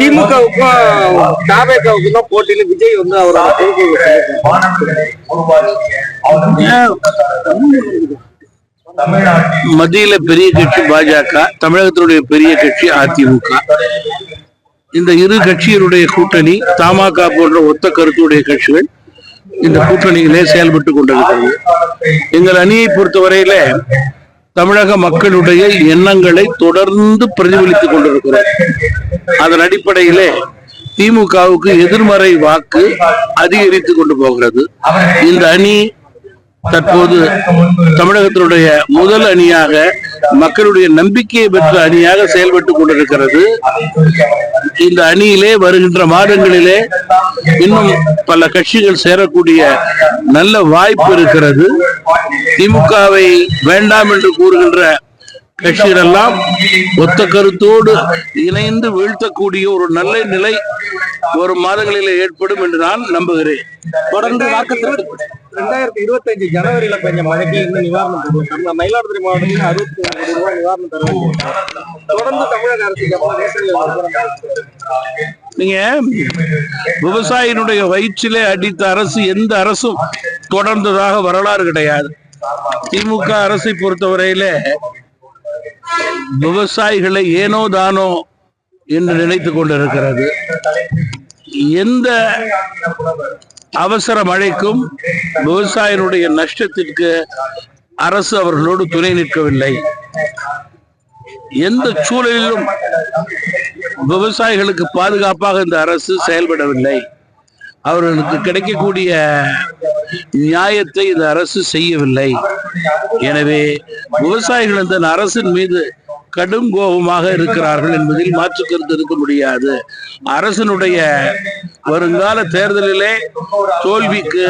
திமுகவுக்கும் தாவேகாவுக்கும் தான் போட்டியில விஜய் வந்து அவரோட மத்தியில பெரிய கட்சி பாஜக, தமிழகத்தினுடைய பெரிய கட்சி அதிமுக. இந்த இரு கட்சியினுடைய கூட்டணி, தமாக போன்ற ஒத்த கருத்துடைய கட்சிகள் இந்த கூட்டணியிலே செயல்பட்டு கொண்டிருக்கிறது. எங்கள் அணியை பொறுத்தவரையில தமிழக மக்களுடைய எண்ணங்களை தொடர்ந்து பிரதிபலித்துக் கொண்டிருக்கிறோம். அதன் அடிப்படையிலே திமுகவுக்கு எதிர்மறை வாக்கு அதிகரித்துக் கொண்டு போகிறது. இந்த அணி தற்போது தமிழகத்தினுடைய முதல் அணியாக, மக்களுடைய நம்பிக்கையை பெற்ற அணியாக செயல்பட்டுக் கொண்டிருக்கிறது. இந்த அணியிலே வருகின்ற மாதங்களிலே இன்னும் பல கட்சிகள் சேரக்கூடிய நல்ல வாய்ப்பு இருக்கிறது. திமுகவை வேண்டாம் என்று கூறுகின்ற கட்சிகள் எல்லாம் ஒத்த கருத்தோடு இணைந்து வீழ்த்தக்கூடிய ஒரு நல்ல நிலை வரும் மாதங்களில் ஏற்படும் என்று நான் நம்புகிறேன். தொடர்ந்து 2025 ஜனவரியில பெஞ்ச மழைக்கு இன்னும் நிவாரணம் மயிலாடுதுறை மாவட்டத்தில் 65 கோடி ரூபாய் நிவாரணம் தருவாங்க. தொடர்ந்து தமிழக அரசு நீங்க விவசாயினுடைய வயிற்றிலே அடித்த அரசு எந்த அரசும் தொடர்ந்ததாக வரலாறு கிடையாது. திமுக அரசை பொறுத்தவரையில விவசாயிகளை ஏனோ தானோ என்று நினைத்துக் கொண்டிருக்கிறது. எந்த அவசர மழைக்கும் விவசாயினுடைய நஷ்டத்திற்கு அரசு அவர்களோடு துணை நிற்கவில்லை. எந்த சூழலிலும் விவசாயிகளுக்கு பாதுகாப்பாக இந்த அரசு செயல்படவில்லை. அவர்களுக்கு கிடைக்கக்கூடிய நியாயத்தை இந்த அரசு செய்யவில்லை. எனவே விவசாயிகள் இந்த அரசின் மீது கடும் கோபமாக இருக்கிறார்கள் என்பதில் மாற்று கருத்து இருக்க முடியாது. அரசனுடைய வருங்கால தேர்தலிலே தோல்விக்கு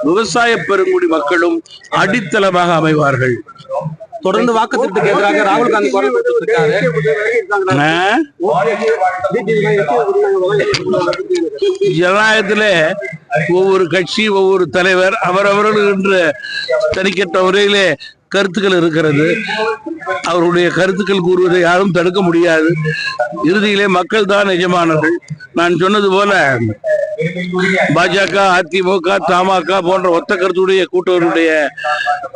விவசாய பெருங்குடி மக்களும் அடித்தளமாக அமைவார்கள். தொடர்ந்து வாக்குத்திட்டத்துக்கு எதிராக ராகுல் காந்தி குரல் கொடுத்திருக்காரு. ஜனநாயகத்திலே ஒவ்வொரு கட்சி, ஒவ்வொரு தலைவர் அவரவர்கள் என்று தனிக்கட்ட முறையிலே கருத்துக்கள் இருக்கிறது. அவருடைய கருத்துக்கள் கூறுவதை யாரும் தடுக்க முடியாது. இறுதியிலே மக்கள் தான் எஜமானர்கள். நான் சொன்னது போல பாஜக, அதிமுக, தமாக போன்ற ஒத்த கருத்துடைய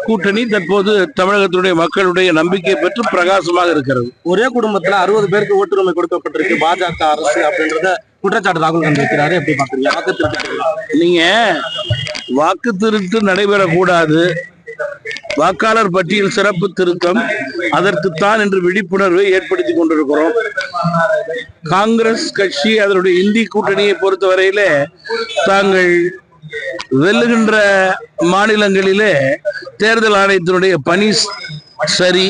கூட்டணி தற்போது தமிழகத்துடைய மக்களுடைய நம்பிக்கை பெற்று பிரகாசமாக இருக்கிறது. ஒரே குடும்பத்துல 60 பேருக்கு ஓட்டுரிமை கொடுக்கப்பட்டிருக்கு பாஜக அரசு அப்படின்றத குற்றச்சாட்டு ராகுல் காந்தி வைக்கிறாரு. எப்படி பாக்குறீங்க? நீங்க வாக்கு திருட்டு நடைபெறக்கூடாது, வாக்காளர் பட்டியல் சிறப்பு திருத்தம், அதற்குத்தான் என்று விழிப்புணர்வை ஏற்படுத்தி கொண்டிருக்கிறோம். காங்கிரஸ் கட்சி அதனுடைய இந்தி கூட்டணியை பொறுத்தவரையில தாங்கள் வெல்லுகின்ற மாநிலங்களிலே தேர்தல் ஆணையத்தினுடைய பணி சரி,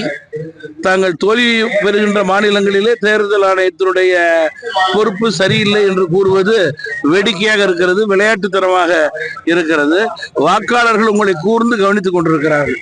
தாங்கள் தோல்வி பெறுகின்ற மாநிலங்களிலே தேர்தல் ஆணையத்தினுடைய பொறுப்பு சரியில்லை என்று கூறுவது வேடிக்கையாக இருக்கிறது, விளையாட்டுத்தனமாக இருக்கிறது. வாக்காளர்கள் உங்களை கூர்ந்து கவனித்துக் கொண்டிருக்கிறார்கள்.